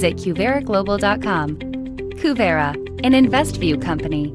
Visit CuveraGlobal.com. Cuvera, an Investview company.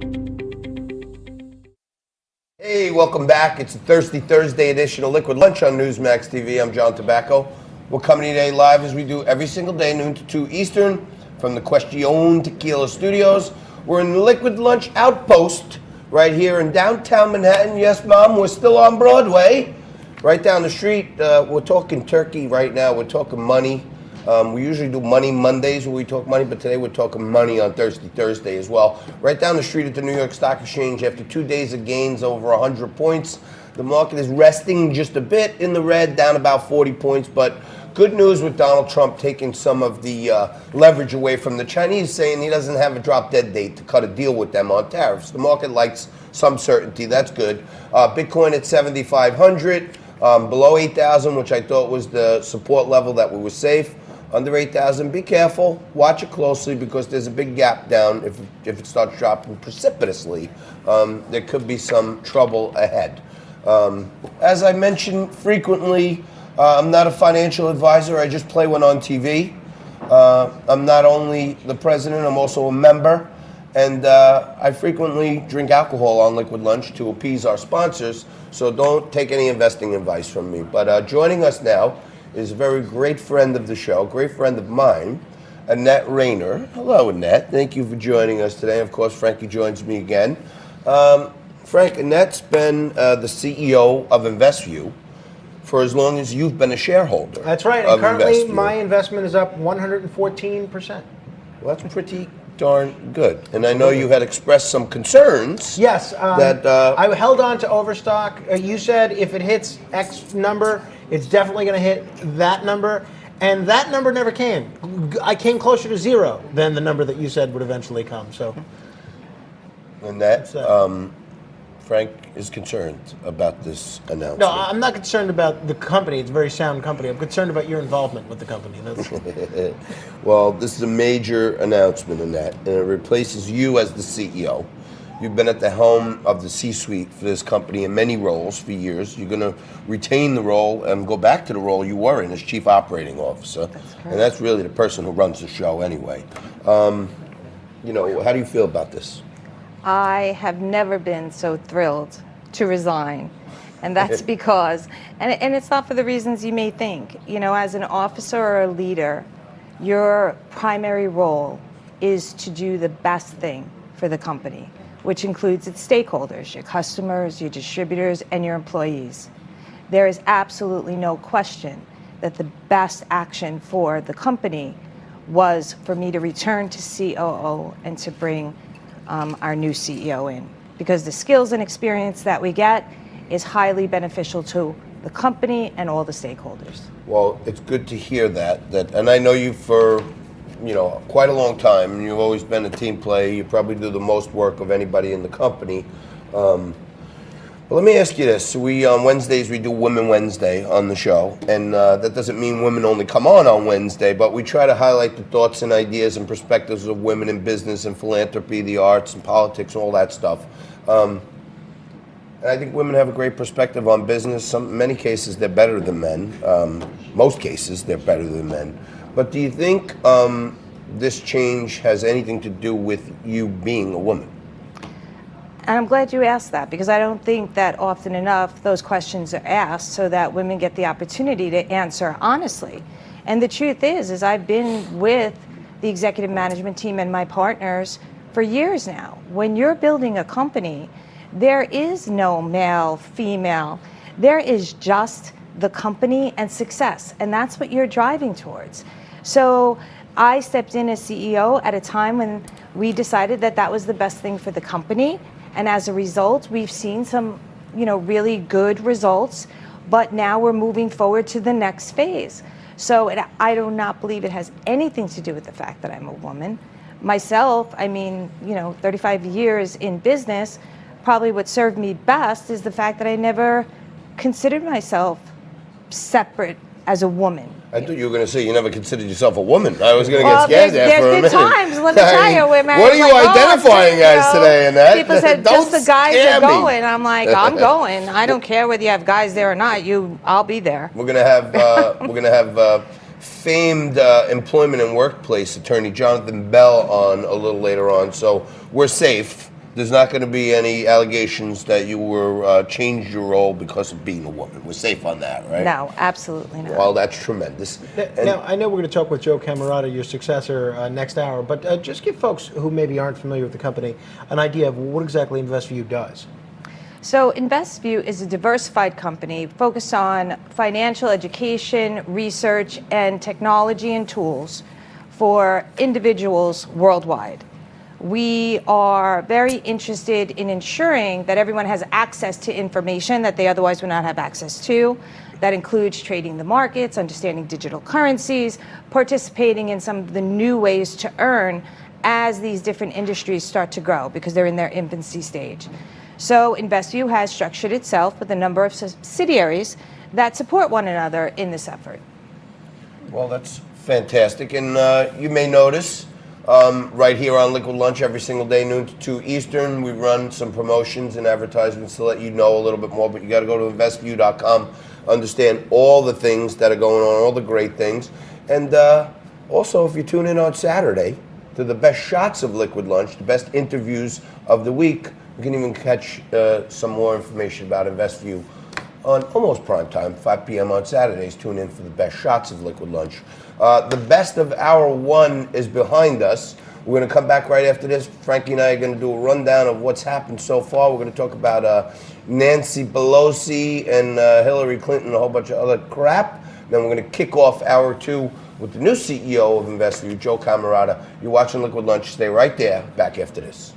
Hey, welcome back. It's a Thirsty Thursday edition of Liquid Lunch on Newsmax TV. I'm John Tobacco. We're coming today live as we do every single day, noon to 2 Eastern, from the Question Tequila Studios. We're in the Liquid Lunch Outpost right here in downtown Manhattan. Yes, Mom, we're still on Broadway. Right down the street. We're talking turkey right now. We're talking money. We usually do Money Mondays where we talk money, but today we're talking money on Thirsty Thursday as well. Right down the street at the New York Stock Exchange, after 2 days of gains over 100 points, the market is resting just a bit in the red, down about 40 points. But good news with Donald Trump taking some of the leverage away from the Chinese, saying he doesn't have a drop-dead date to cut a deal with them on tariffs. The market likes some certainty. That's good. Bitcoin at 7,500, below 8,000, which I thought was the support level that we were safe. Under 8,000, be careful. Watch it closely because there's a big gap down. If it starts dropping precipitously, there could be some trouble ahead. As I mention frequently, I'm not a financial advisor. I just play one on TV. I'm not only the president, I'm also a member. And I frequently drink alcohol on Liquid Lunch to appease our sponsors. So don't take any investing advice from me. But joining us now is a very great friend of the show, great friend of mine, Annete Raynor. Hello, Annette. Thank you for joining us today. Of course, Frankie joins me again. Frank, Annette's been the CEO of Investview for as long as you've been a shareholder. That's right. And currently, my investment is up 114%. Well, that's pretty darn good. And I know you had expressed some concerns. Yes. That I held on to Overstock. You said if it hits X number, it's definitely going to hit that number. And that number never came. I came closer to zero than the number that you said would eventually come. So, and that, Frank is concerned about this announcement. No, I'm not concerned about the company. It's a very sound company. I'm concerned about your involvement with the company. Well, this is a major announcement in that, and it replaces you as the CEO. You've been at the helm of the C-suite for this company in many roles for years. You're going to retain the role and go back to the role you were in as Chief Operating Officer. And that's really the person who runs the show anyway. How do you feel about this? I have never been so thrilled to resign. And that's because, and it's not for the reasons you may think. You know, as an officer or a leader, your primary role is to do the best thing for the company, which includes its stakeholders, your customers, your distributors, and your employees. There is absolutely no question that the best action for the company was for me to return to COO and to bring our new CEO in, because the skills and experience that we get is highly beneficial to the company and all the stakeholders. Well, it's good to hear that, and I know you for quite a long time, and you've always been a team player. You probably do the most work of anybody in the company. But let me ask you this. On Wednesdays, we do Women Wednesday on the show, and that doesn't mean women only come on Wednesday, but we try to highlight the thoughts and ideas and perspectives of women in business and philanthropy, the arts and politics, all that stuff. And I think women have a great perspective on business. In many cases, they're better than men. Most cases, they're better than men. But do you think this change has anything to do with you being a woman? And I'm glad you asked that, because I don't think that often enough those questions are asked so that women get the opportunity to answer honestly. And the truth is I've been with the executive management team and my partners for years now. When you're building a company, there is no male, female. There is just the company and success, and that's what you're driving towards. So I stepped in as CEO at a time when we decided that that was the best thing for the company. And as a result, we've seen some, really good results, but now we're moving forward to the next phase. So I do not believe it has anything to do with the fact that I'm a woman. Myself, 35 years in business, probably what served me best is the fact that I never considered myself separate as a woman. I thought you were going to say you never considered yourself a woman. I was going to get scared there for a minute. There's been times, let me tell you, where what are you identifying as today, Annette? People said, just the guys are going. I'm like, I'm going. I don't care whether you have guys there or not. I'll be there. We're going to have famed employment and workplace attorney Jonathan Bell on a little later on, so we're safe. There's not going to be any allegations that you were changed your role because of being a woman. We're safe on that, right? No, absolutely not. Well, that's tremendous. Now, I know we're going to talk with Joe Camerata, your successor, next hour, but just give folks who maybe aren't familiar with the company an idea of what exactly InvestView does. So InvestView is a diversified company focused on financial education, research, and technology and tools for individuals worldwide. We are very interested in ensuring that everyone has access to information that they otherwise would not have access to. That includes trading the markets, understanding digital currencies, participating in some of the new ways to earn as these different industries start to grow because they're in their infancy stage. So InvestView has structured itself with a number of subsidiaries that support one another in this effort. Well, that's fantastic. And you may notice right here on Liquid Lunch every single day, noon to 2 Eastern, we run some promotions and advertisements to let you know a little bit more, but you got to go to investview.com, understand all the things that are going on, all the great things. And also, if you tune in on Saturday to the best shots of Liquid Lunch, the best interviews of the week, you can even catch some more information about InvestView on almost prime time, 5 p.m. on Saturdays. Tune in for the best shots of Liquid Lunch. The best of hour one is behind us. We're going to come back right after this. Frankie and I are going to do a rundown of what's happened so far. We're going to talk about Nancy Pelosi and Hillary Clinton and a whole bunch of other crap. Then we're going to kick off hour two with the new CEO of Investview, Joe Camerata. You're watching Liquid Lunch. Stay right there. Back after this.